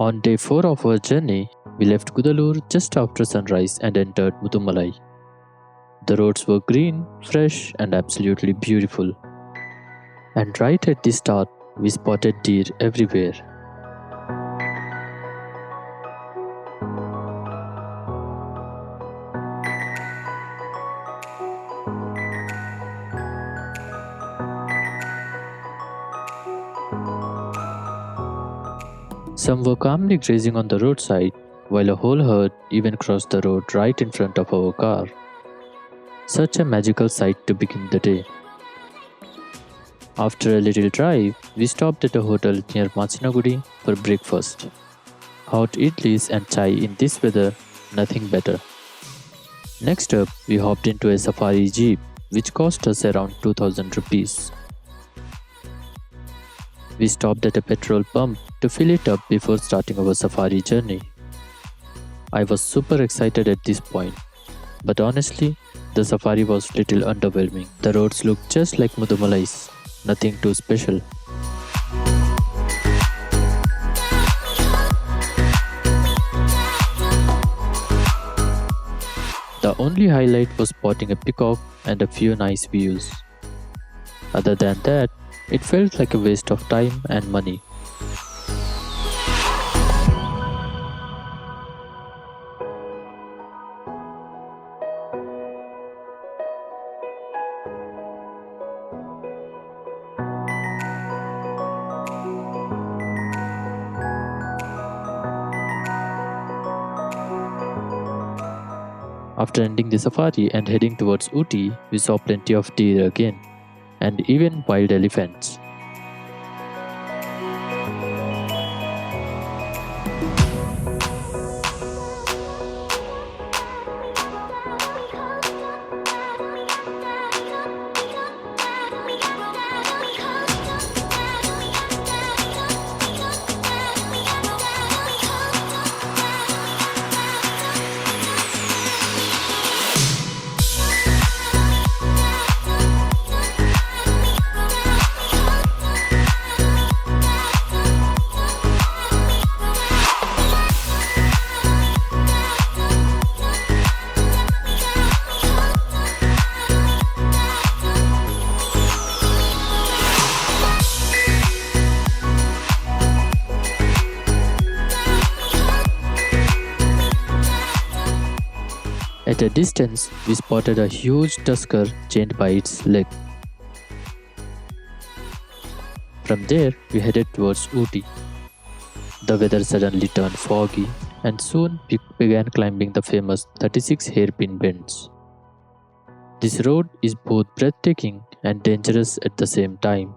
On day 4 of our journey, we left Gudalur just after sunrise and entered Mudumalai. The roads were green, fresh, and absolutely beautiful. And right at the start, we spotted deer everywhere. Some were calmly grazing on the roadside, while a whole herd even crossed the road right in front of our car. Such a magical sight to begin the day. After a little drive, we stopped at a hotel near Masinagudi for breakfast. Hot idlis and chai in this weather, nothing better. Next up, we hopped into a safari jeep, which cost us around 2000 rupees. We stopped at a petrol pump to fill it up before starting our safari journey. I was super excited at this point, but honestly, the safari was little underwhelming. The roads looked just like Mudumalai's, nothing too special. The only highlight was spotting a peacock and a few nice views. Other than that, it felt like a waste of time and money. After ending the safari and heading towards Ooty, we saw plenty of deer again, and even wild elephants. At a distance, we spotted a huge tusker chained by its leg. From there, we headed towards Ooty. The weather suddenly turned foggy, and soon we began climbing the famous 36 Hairpin Bends. This road is both breathtaking and dangerous at the same time.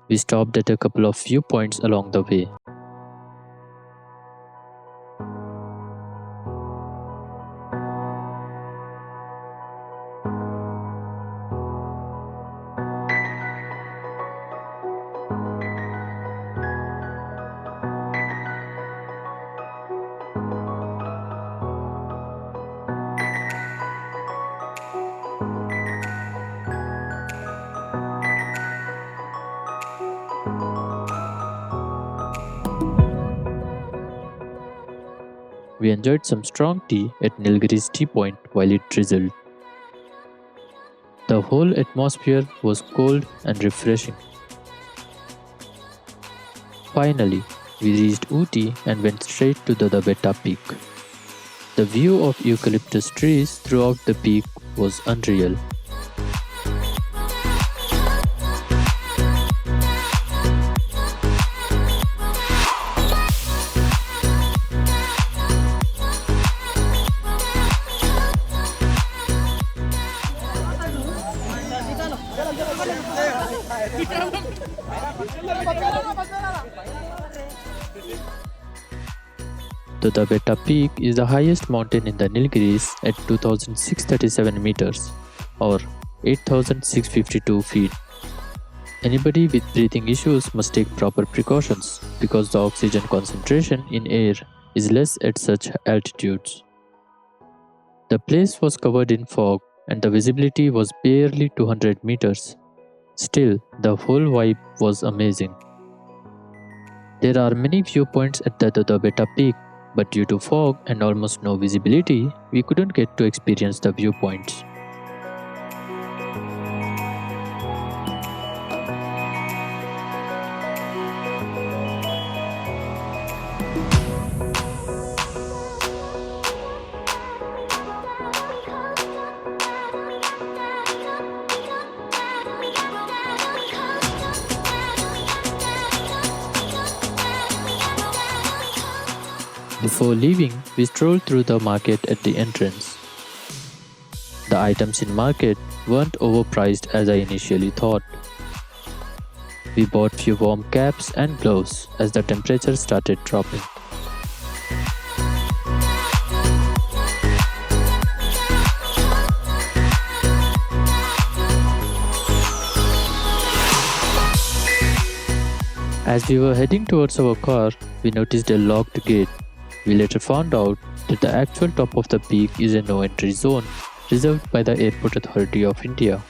We stopped at a couple of viewpoints along the way. We enjoyed some strong tea at Nilgiri's tea point while it drizzled. The whole atmosphere was cold and refreshing. Finally, we reached Ooty and went straight to Doddabetta Peak. The view of eucalyptus trees throughout the peak was unreal. Doddabetta Peak is the highest mountain in the Nilgiris at 2637 meters or 8652 feet. Anybody with breathing issues must take proper precautions because the oxygen concentration in air is less at such altitudes. The place was covered in fog and the visibility was barely 200 meters. Still, the whole vibe was amazing. There are many viewpoints at the Doddabetta Peak, but due to fog and almost no visibility, we couldn't get to experience the viewpoints. Before leaving, we strolled through the market at the entrance. The items in market weren't overpriced as I initially thought. We bought few warm caps and gloves as the temperature started dropping. As we were heading towards our car, we noticed a locked gate. We later found out that the actual top of the peak is a no-entry zone reserved by the Airport Authority of India.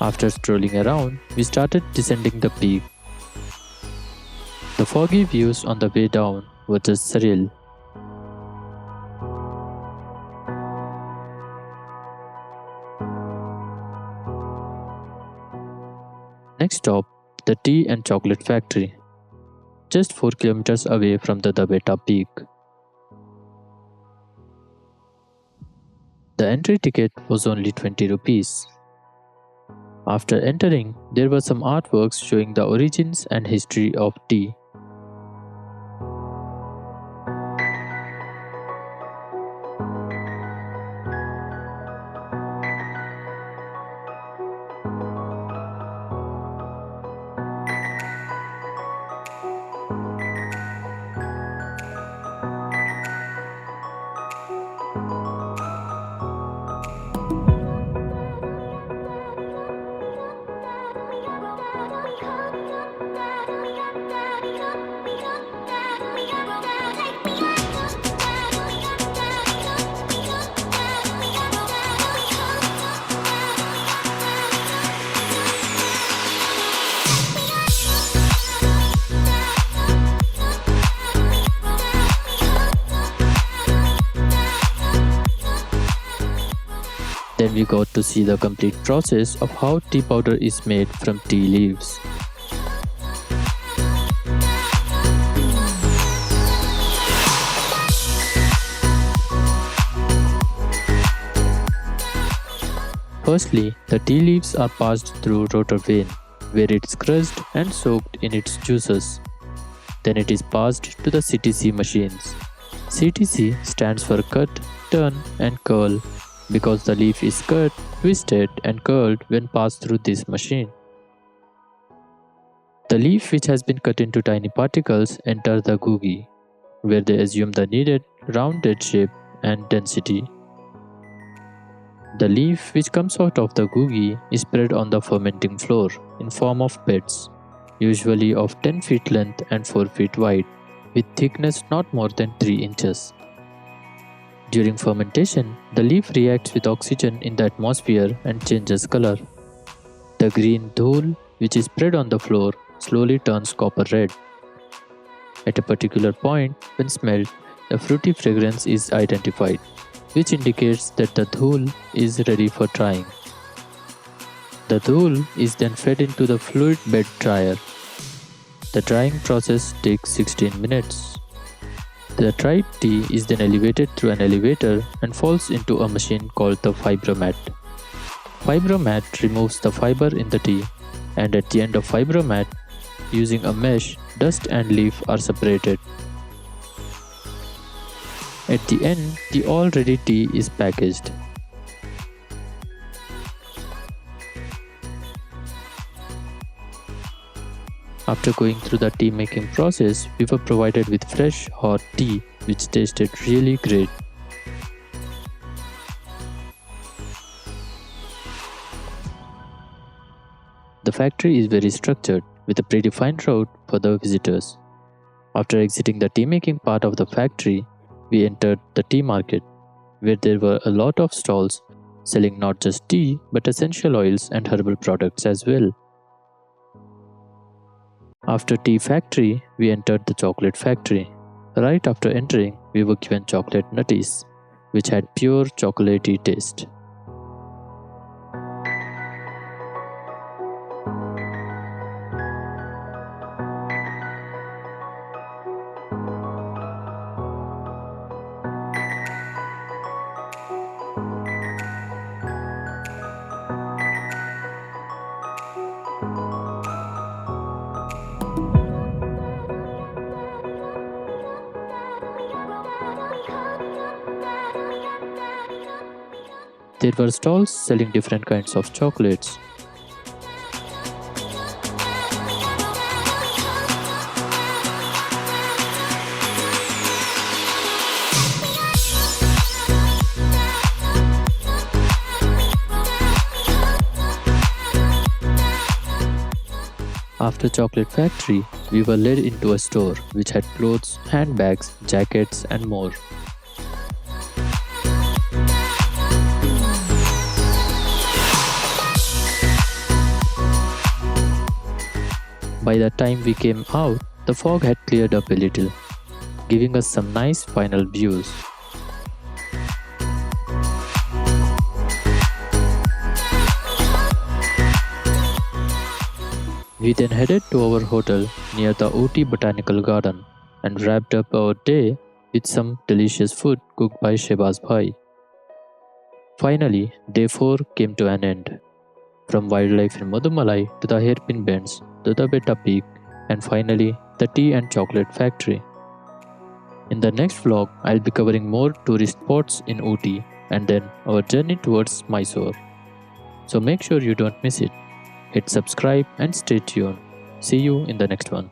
After strolling around, we started descending the peak. The foggy views on the way down were just surreal. Next stop, the tea and chocolate factory, just 4 kilometers away from the Doddabetta Peak. The entry ticket was only 20 rupees. After entering, there were some artworks showing the origins and history of tea. Then we got to see the complete process of how tea powder is made from tea leaves. Firstly, the tea leaves are passed through rotor vane, where it is crushed and soaked in its juices. Then it is passed to the CTC machines. CTC stands for cut, turn and curl, because the leaf is cut, twisted and curled when passed through this machine. The leaf which has been cut into tiny particles enter the gugi, where they assume the needed rounded shape and density. The leaf which comes out of the gugi is spread on the fermenting floor in form of beds, usually of 10 feet length and 4 feet wide, with thickness not more than 3 inches. During fermentation, the leaf reacts with oxygen in the atmosphere and changes color. The green dhool, which is spread on the floor, slowly turns copper red. At a particular point, when smelled, a fruity fragrance is identified, which indicates that the dhool is ready for drying. The dhool is then fed into the fluid bed dryer. The drying process takes 16 minutes. The dried tea is then elevated through an elevator and falls into a machine called the fibromat. Fibromat removes the fiber in the tea, and at the end of fibromat, using a mesh, dust and leaf are separated. At the end, the all-ready tea is packaged. After going through the tea making process, we were provided with fresh, hot tea which tasted really great. The factory is very structured with a predefined route for the visitors. After exiting the tea making part of the factory, we entered the tea market, where there were a lot of stalls selling not just tea but essential oils and herbal products as well. After tea factory, we entered the chocolate factory. Right after entering, we were given chocolate nutties, which had pure chocolatey taste. There were stalls selling different kinds of chocolates. After chocolate factory, we were led into a store which had clothes, handbags, jackets and more. By the time we came out, the fog had cleared up a little, giving us some nice final views. We then headed to our hotel near the Ooty Botanical Garden and wrapped up our day with some delicious food cooked by Shehbaz Bhai. Finally, day 4 came to an end. From wildlife in Mudumalai to the Hairpin Bends, Doddabetta Peak, and finally the tea and chocolate factory. In the next vlog, I'll be covering more tourist spots in Ooty and then our journey towards Mysore. So make sure you don't miss it. Hit subscribe and stay tuned. See you in the next one.